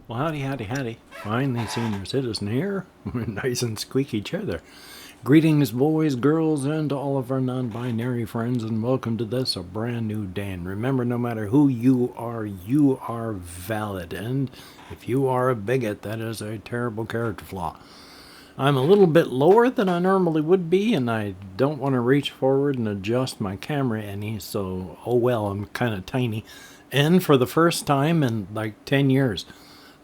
Well, howdy, howdy, howdy. Finally, senior citizen here. Nice and squeaky chair there. Greetings, boys, girls, and to all of our non-binary friends, and welcome to this, a brand new day. And remember, no matter who you are valid. And if you are a bigot, that is a terrible character flaw. I'm a little bit lower than I normally would be, and I don't want to reach forward and adjust my camera any, so, oh well, I'm kind of tiny. And for the first time in like 10 years,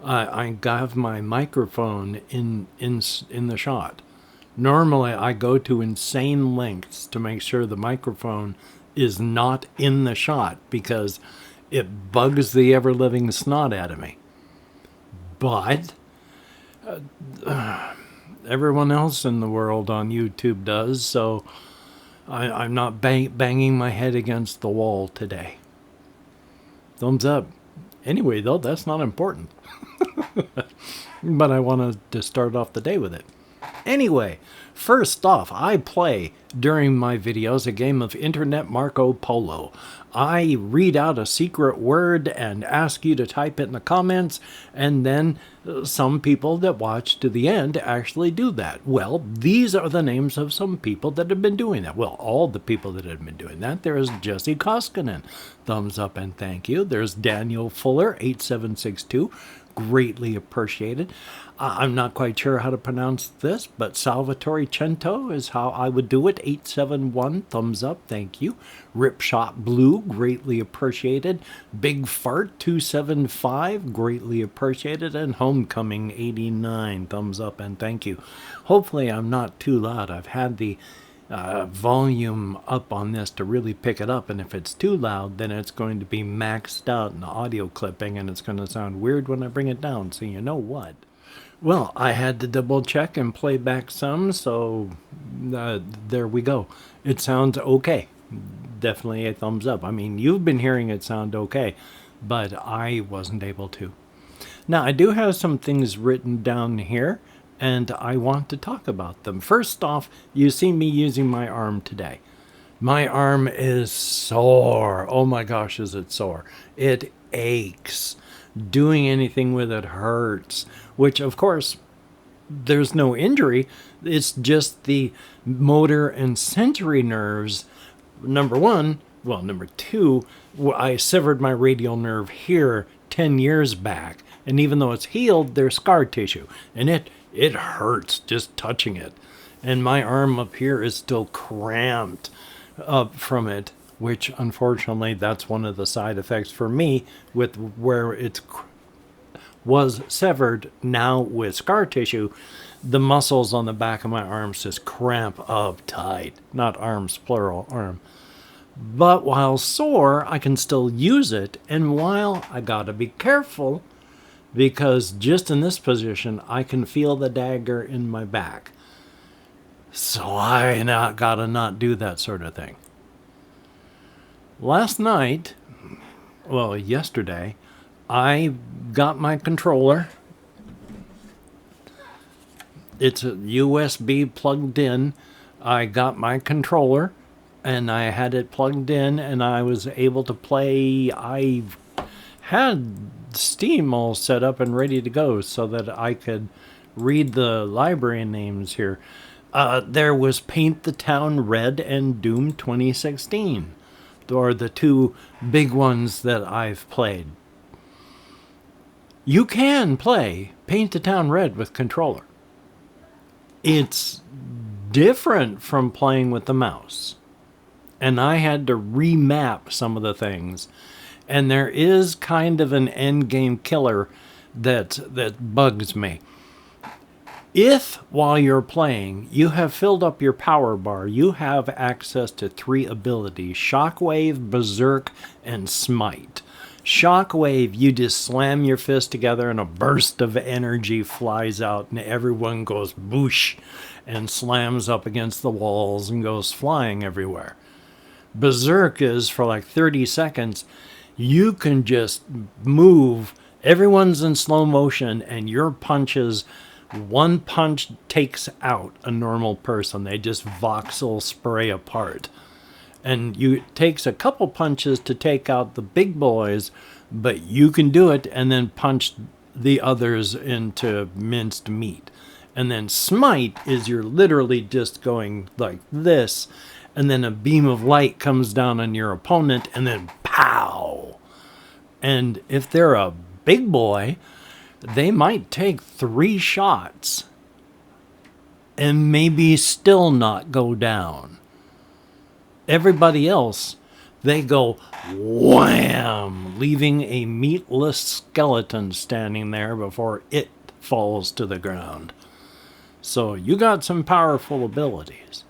I have my microphone in the shot. Normally, I go to insane lengths to make sure the microphone is not in the shot because it bugs the ever-living snot out of me. But everyone else in the world on YouTube does, so I'm not banging my head against the wall today. Thumbs up. Anyway, though, that's not important. But I wanted to start off the day with it. Anyway, first off, I play during my videos a game of Internet Marco Polo. I read out a secret word and ask you to type it in the comments, and then some people that watch to the end actually do that. Well, these are the names of some people that have been doing that. Well, all the people that have been doing that. There's Jesse Koskinen. Thumbs up and thank you. There's Daniel Fuller, 8762. Greatly appreciated. I'm not quite sure how to pronounce this, but Salvatore Cento is how I would do it. 871, thumbs up, thank you. Ripshot Blue, greatly appreciated. Big Fart 275, greatly appreciated. And Homecoming 89, thumbs up and thank you. Hopefully I'm not too loud. I've had the volume up on this to really pick it up, and if it's too loud, then it's going to be maxed out in the audio clipping, and it's going to sound weird when I bring it down, so you know what. Well, I had to double check and play back some, so there we go. It sounds okay. Definitely a thumbs up. I mean, you've been hearing it sound okay, but I wasn't able to. Now, I do have some things written down here, and I want to talk about them. First off, you see me using my arm today. My arm is sore. Oh my gosh, is it sore. It aches. Doing anything with it hurts, which of course, there's no injury. It's just the motor and sensory nerves. Number one, well, number two, I severed my radial nerve here 10 years back. And even though it's healed, there's scar tissue. And it hurts just touching it. And my arm up here is still cramped up from it, which unfortunately that's one of the side effects for me with where it was severed. Now with scar tissue, the muscles on the back of my arms just cramp up tight. Not arms, plural, arm. But while sore, I can still use it. And while I gotta be careful, because just in this position, I can feel the dagger in my back. So I gotta not do that sort of thing. Last night, well, yesterday, I got my controller. It's a USB plugged in. I got my controller, and I had it plugged in, and I was able to play. I had Steam all set up and ready to go so that I could read the library names here. There was Paint the Town Red and Doom 2016. Or the two big ones that I've played. You can play Paint the Town Red with controller. It's different from playing with the mouse. And I had to remap some of the things. And there is kind of an endgame killer that bugs me. If, while you're playing, you have filled up your power bar, you have access to 3 abilities: Shockwave, Berserk, and Smite. Shockwave, you just slam your fist together and a burst of energy flies out and everyone goes boosh and slams up against the walls and goes flying everywhere. Berserk is for like 30 seconds. You can just move. Everyone's in slow motion and your punches... One punch takes out a normal person. They just voxel spray apart. And it takes a couple punches to take out the big boys, but you can do it and then punch the others into minced meat. And then smite is you're literally just going like this, and then a beam of light comes down on your opponent, and then pow! And if they're a big boy, they might take 3 shots and maybe still not go down. Everybody else, they go wham, leaving a meatless skeleton standing there before it falls to the ground. So you got some powerful abilities.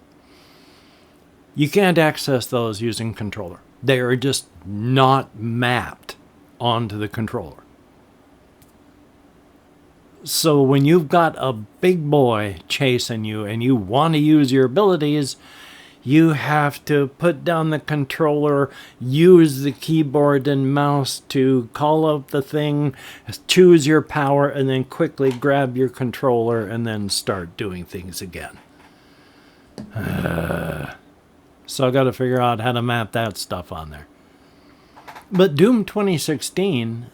You can't access those using controller. They are just not mapped onto the controller. So when you've got a big boy chasing you and you want to use your abilities, you have to put down the controller, use the keyboard and mouse to call out the thing, choose your power, and then quickly grab your controller and then start doing things again. So I got to figure out how to map that stuff on there. But Doom 2016,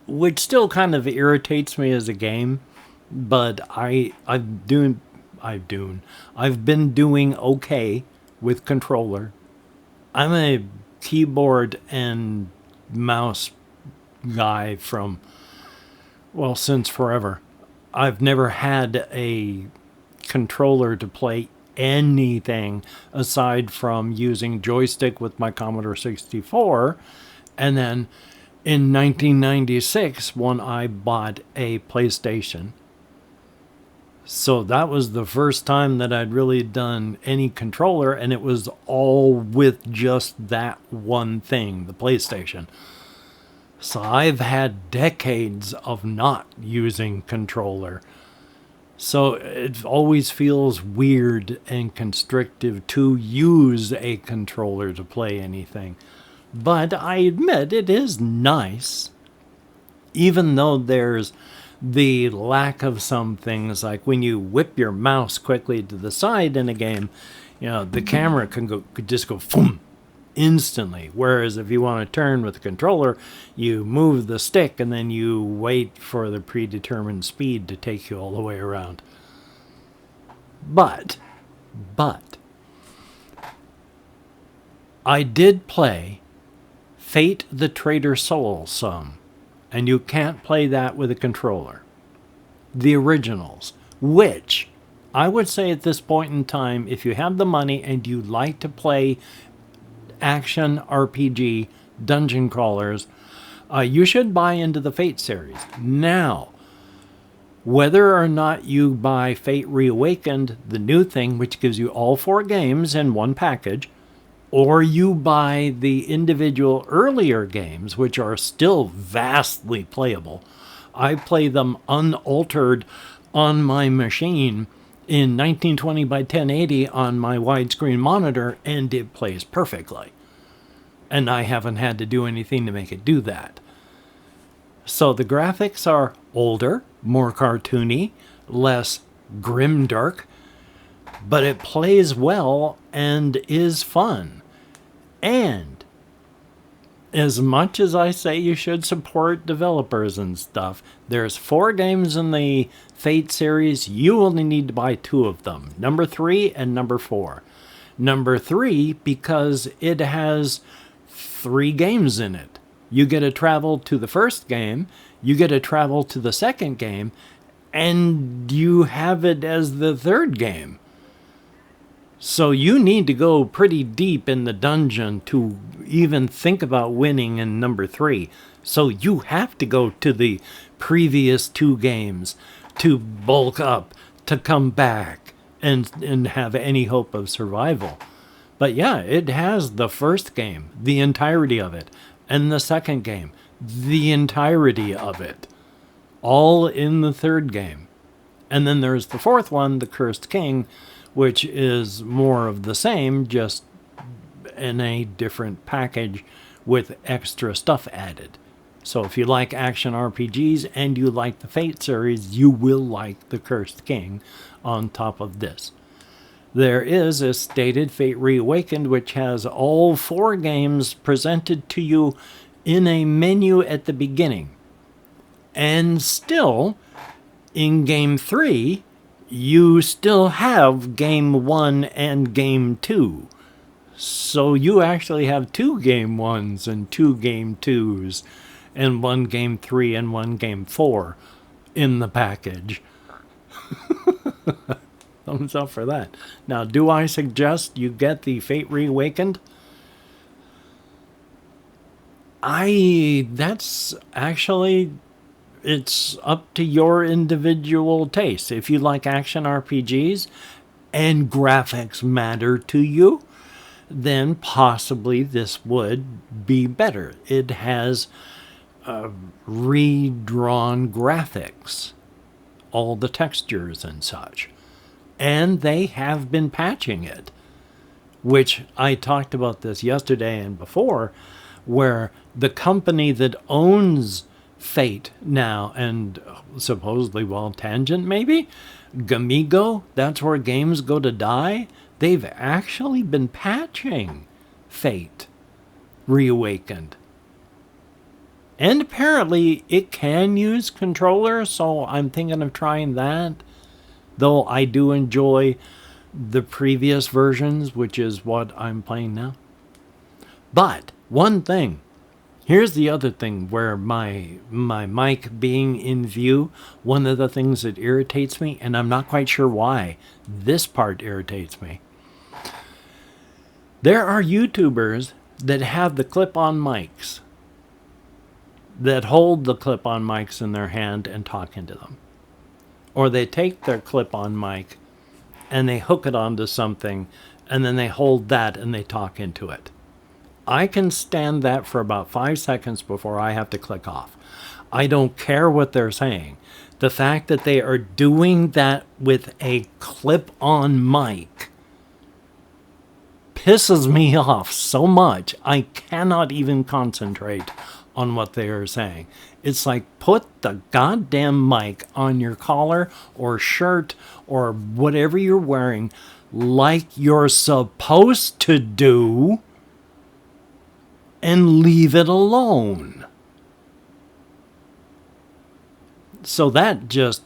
which still kind of irritates me as a game, but I've been doing okay with controller. I'm a keyboard and mouse guy from, well, since forever. I've never had a controller to play anything aside from using joystick with my Commodore 64, and then in 1996 when I bought a PlayStation. So that was the first time that I'd really done any controller, and it was all with just that one thing, the PlayStation. So I've had decades of not using controller. So it always feels weird and constrictive to use a controller to play anything. But I admit it is nice, even though there's the lack of some things, like when you whip your mouse quickly to the side in a game, you know, the camera could just go boom instantly. Whereas if you want to turn with the controller, you move the stick and then you wait for the predetermined speed to take you all the way around. But I did play Fate the Traitor Soul some, and you can't play that with a controller. The originals, which I would say at this point in time, if you have the money and you like to play action RPG dungeon crawlers, you should buy into the Fate series. Now, whether or not you buy Fate Reawakened, the new thing, which gives you all 4 games in one package, or you buy the individual earlier games, which are still vastly playable. I play them unaltered on my machine in 1920 by 1080 on my widescreen monitor, and it plays perfectly. And I haven't had to do anything to make it do that. So the graphics are older, more cartoony, less grimdark, but it plays well and is fun. And as much as I say you should support developers and stuff, there's 4 games in the Fate series. You only need to buy 2 of them, number 3 and number 4. Number 3 because it has 3 games in it. You get to travel to the first game, you get to travel to the second game, and you have it as the third game. So you need to go pretty deep in the dungeon to even think about winning in number 3. So you have to go to the previous 2 games to bulk up, to come back, and have any hope of survival. But yeah, it has the first game, the entirety of it, and the second game, the entirety of it, all in the third game. And then there's the 4th one, The Cursed King, which is more of the same, just in a different package with extra stuff added. So if you like action RPGs and you like the Fate series, you will like The Cursed King on top of this. There is, as stated, Fate Reawakened, which has all 4 games presented to you in a menu at the beginning. And still, in Game 3, you still have Game 1 and Game 2. So you actually have 2 Game 1s and 2 Game 2s and 1 Game 3 and 1 Game 4 in the package. Thumbs up for that. Now, do I suggest you get the Fate Reawakened? That's actually, it's up to your individual taste. If you like action RPGs and graphics matter to you, then possibly this would be better. It has redrawn graphics, all the textures and such. And they have been patching it, which I talked about this yesterday and before, where the company that owns Fate now, and supposedly, well, Tangent maybe, Gamigo, that's where games go to die, they've actually been patching Fate Reawakened. And apparently it can use controllers, so I'm thinking of trying that. Though I do enjoy the previous versions, which is what I'm playing now. But one thing, here's the other thing where my mic being in view, one of the things that irritates me, and I'm not quite sure why this part irritates me. There are YouTubers that have the clip-on mics, that hold the clip-on mics in their hand and talk into them. Or they take their clip-on mic and they hook it onto something and then they hold that and they talk into it. I can stand that for about 5 seconds before I have to click off. I don't care what they're saying. The fact that they are doing that with a clip-on mic pisses me off so much I cannot even concentrate on what they are saying. It's like, put the goddamn mic on your collar or shirt or whatever you're wearing like you're supposed to do and leave it alone. So this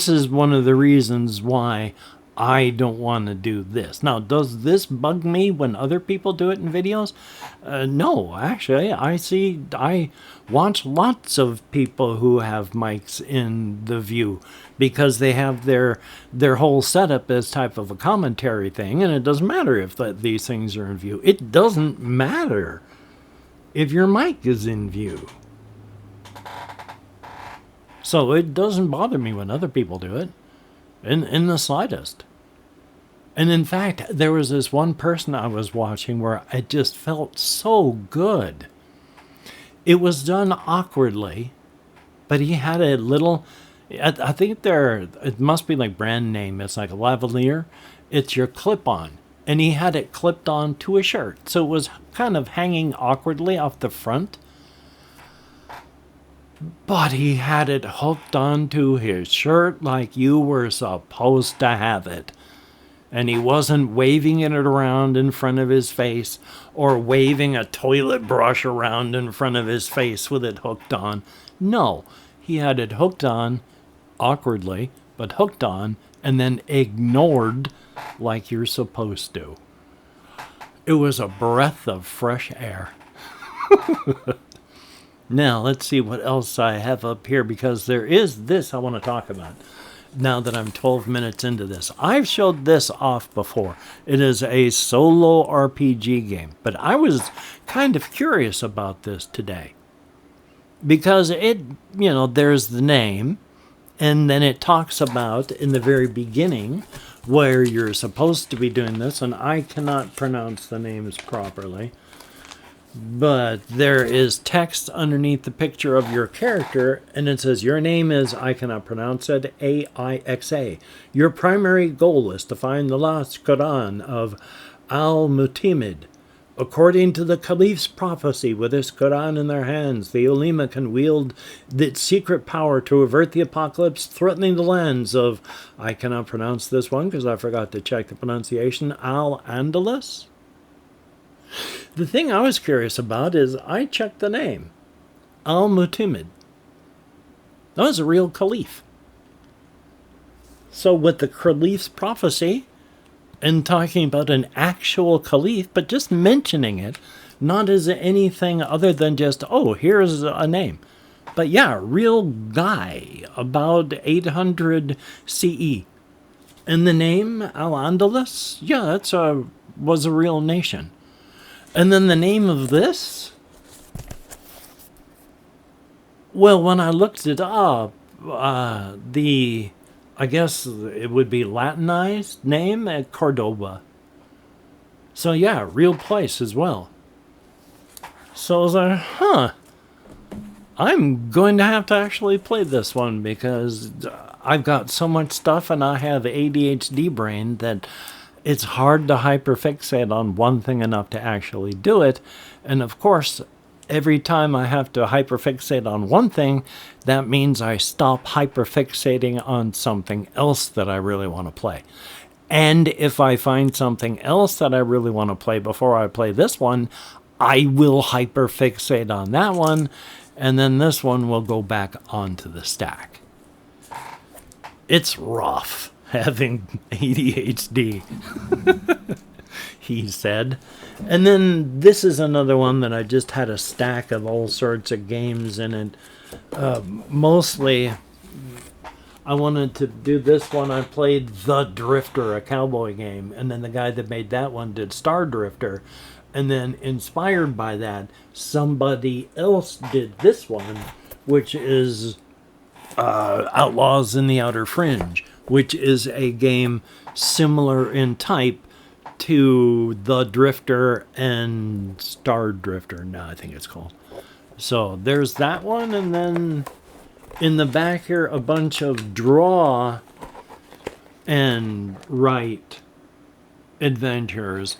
is one of the reasons why I don't want to do this. Now, does this bug me when other people do it in videos? No, actually, I watch lots of people who have mics in the view because they have their whole setup as type of a commentary thing, and it doesn't matter if these things are in view. It doesn't matter if your mic is in view. So it doesn't bother me when other people do it, in the slightest. And in fact, there was this one person I was watching where I just felt so good. It was done awkwardly, but he had a little, I think it must be like brand name. It's like a lavalier. It's your clip-on. And he had it clipped on to a shirt. So it was kind of hanging awkwardly off the front. But he had it hooked onto his shirt like you were supposed to have it. And he wasn't waving it around in front of his face or waving a toilet brush around in front of his face with it hooked on. No, he had it hooked on awkwardly, but hooked on and then ignored like you're supposed to. It was a breath of fresh air. Now, let's see what else I have up here, because there is this I want to talk about. Now that I'm 12 minutes into this, I've showed this off before. It is a solo RPG game, but I was kind of curious about this today because there's the name, and then it talks about in the very beginning where you're supposed to be doing this, and I cannot pronounce the names properly. But there is text underneath the picture of your character, and it says, your name is, I cannot pronounce it, Aixa. Your primary goal is to find the lost Quran of Al-Mutimid. According to the Caliph's prophecy, with this Quran in their hands, the ulema can wield its secret power to avert the apocalypse, threatening the lands of, I cannot pronounce this one because I forgot to check the pronunciation, Al-Andalus? The thing I was curious about is I checked the name, Al-Mutimid, That was a real caliph. So with the caliph's prophecy, and talking about an actual caliph, but just mentioning it, not as anything other than just, oh, here's a name. But yeah, real guy, about 800 CE. And the name Al-Andalus, yeah, was a real nation. And then the name of this, well, when I looked it up, I guess it would be Latinized name at Qurtuba. So yeah, real place as well. So I was like, I'm going to have to actually play this one because I've got so much stuff and I have ADHD brain that it's hard to hyperfixate on one thing enough to actually do it. And of course, every time I have to hyperfixate on one thing, that means I stop hyperfixating on something else that I really want to play. And if I find something else that I really want to play before I play this one, I will hyperfixate on that one, and then this one will go back onto the stack. It's rough having ADHD, he said. And then this is another one that I just had a stack of all sorts of games in it. Mostly, I wanted to do this one. I played The Drifter, a cowboy game, and then the guy that made that one did Star Drifter. And then inspired by that, somebody else did this one, which is Outlaws in the Outer Fringe, which is a game similar in type to The Drifter and Star Drifter, I think it's called. So there's that one, and then in the back here, a bunch of draw and write adventures.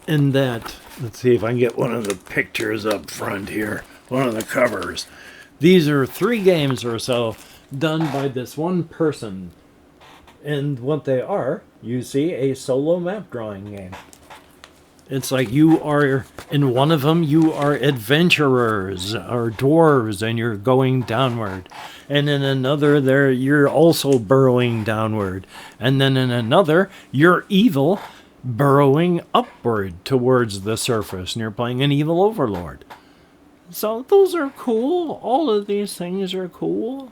In that, let's see if I can get one of the pictures up front here, one of the covers. These are 3 games or so done by this one person. And what they are, you see, a solo map drawing game. It's like you are, in one of them, you are adventurers or dwarves and you're going downward. And in another, you're also burrowing downward. And then in another, you're evil, burrowing upward towards the surface, and you're playing an evil overlord. So those are cool. All of these things are cool.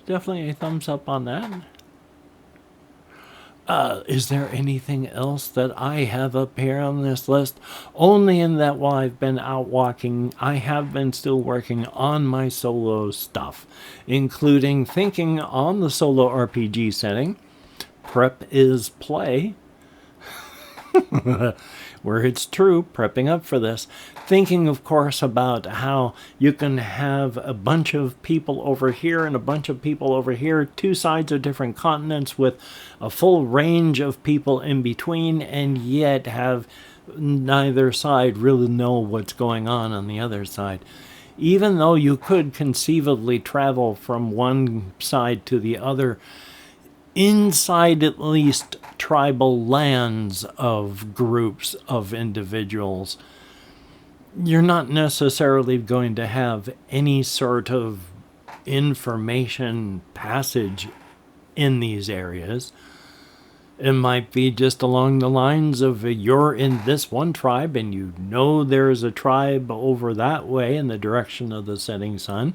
Definitely a thumbs up on that. Is there anything else that I have up here on this list? Only in that while I've been out walking, I have been still working on my solo stuff, including thinking on the solo RPG setting. Prep is play. Where it's true, prepping up for this. Thinking, of course, about how you can have a bunch of people over here and a bunch of people over here, 2 sides of different continents with a full range of people in between, and yet have neither side really know what's going on the other side. Even though you could conceivably travel from one side to the other, inside at least tribal lands of groups of individuals, you're not necessarily going to have any sort of information passage in these areas. It might be just along the lines of you're in this one tribe and you know there's a tribe over that way in the direction of the setting sun.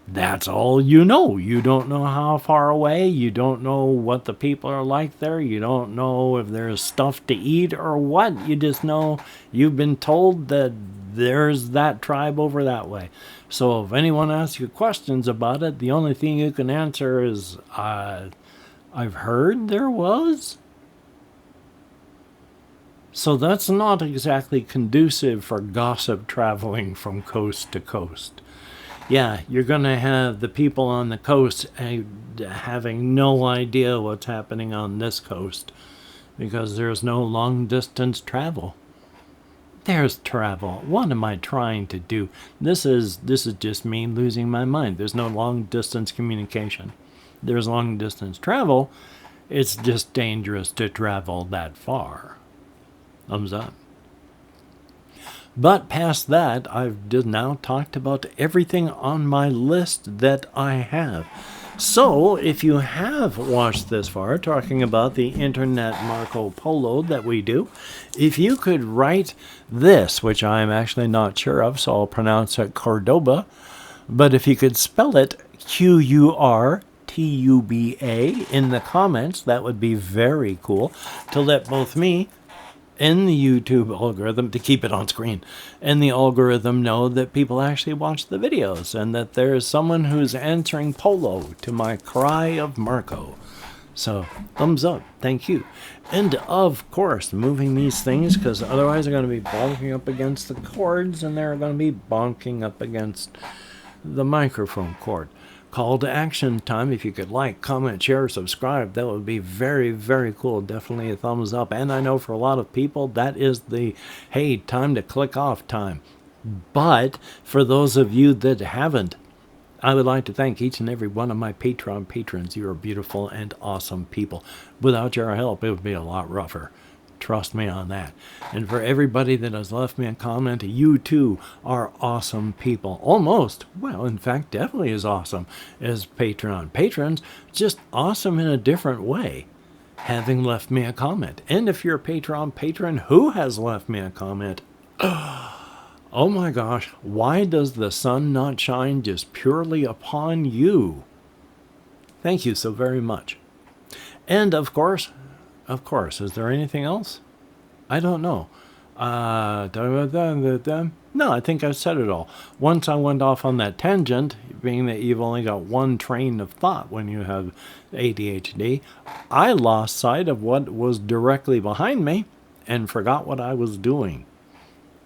That's all you know. You don't know how far away. You don't know what the people are like there. You don't know if there's stuff to eat or what. You just know you've been told that there's that tribe over that way. So if anyone asks you questions about it, the only thing you can answer is, I've heard there was. So that's not exactly conducive for gossip traveling from coast to coast. Yeah, you're going to have the people on the coast having no idea what's happening on this coast because there's no long-distance travel. There's travel. What am I trying to do? This is just me losing my mind. There's no long-distance communication. There's long-distance travel. It's just dangerous to travel that far. Thumbs up. But past that, I've just now talked about everything on my list that I have. So, if you have watched this far, talking about the internet Marco Polo that we do, if you could write this, which I'm actually not sure of, so I'll pronounce it Qurtuba, but if you could spell it Qurtuba in the comments, that would be very cool to let both me and the YouTube algorithm, to keep it on screen, and the algorithm know that people actually watch the videos and that there is someone who's answering Polo to my cry of Marco. So, thumbs up. Thank you. And, of course, moving these things, because otherwise they're going to be bonking up against the cords, and they're going to be bonking up against the microphone cord. Call to action time. If you could like, comment, share, subscribe, that would be very, very cool. Definitely a thumbs up. And I know for a lot of people, that is the, hey, time to click off time. But for those of you that haven't, I would like to thank each and every one of my Patreon patrons. You are beautiful and awesome people. Without your help, it would be a lot rougher. Trust me on that. And for everybody that has left me a comment, you too are awesome people. Almost, well, in fact, definitely as awesome as Patreon. Patrons, just awesome in a different way, having left me a comment. And if you're a Patreon patron who has left me a comment, oh my gosh, why does the sun not shine just purely upon you? Thank you so very much. And of course, is there anything else? I don't know. No, I think I've said it all. Once I went off on that tangent, being that you've only got one train of thought when you have ADHD, I lost sight of what was directly behind me and forgot what I was doing.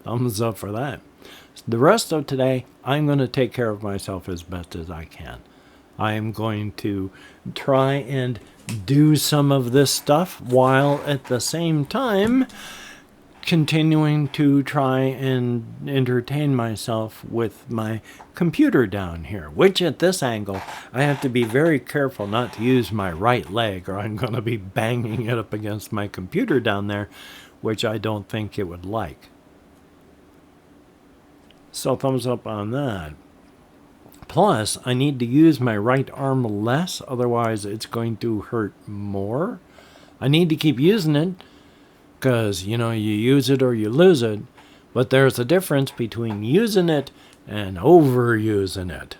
Thumbs up for that. The rest of today, I'm going to take care of myself as best as I can. I am going to try and do some of this stuff while at the same time continuing to try and entertain myself with my computer down here, which at this angle I have to be very careful not to use my right leg or I'm going to be banging it up against my computer down there, which I don't think it would like. So thumbs up on that. Plus, I need to use my right arm less, otherwise it's going to hurt more. I need to keep using it, because, you know, you use it or you lose it, but there's a difference between using it and overusing it.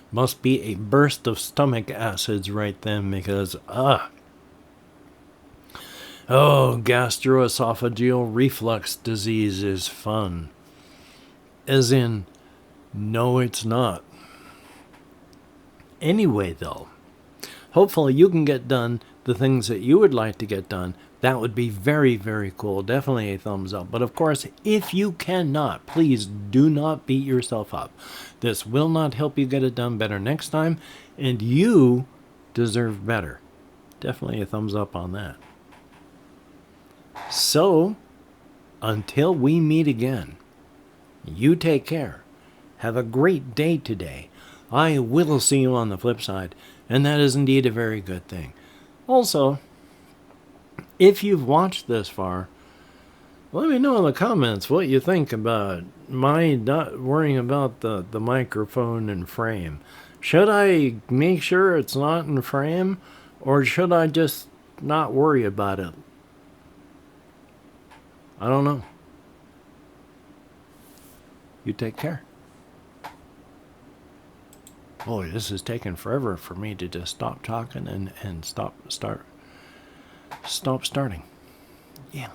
Must be a burst of stomach acids right then, because, oh, gastroesophageal reflux disease is fun. As in, no, it's not. Anyway, though, hopefully you can get done the things that you would like to get done. That would be very, very cool. Definitely a thumbs up. But of course, if you cannot, please do not beat yourself up. This will not help you get it done better next time, and you deserve better. Definitely a thumbs up on that. So, until we meet again, you take care. Have a great day today. I will see you on the flip side, and that is indeed a very good thing. Also, if you've watched this far, let me know in the comments what you think about my not worrying about the microphone and frame. Should I make sure it's not in frame, or should I just not worry about it? I don't know. You take care. Boy, this is taking forever for me to just stop talking and stop starting. Yeah.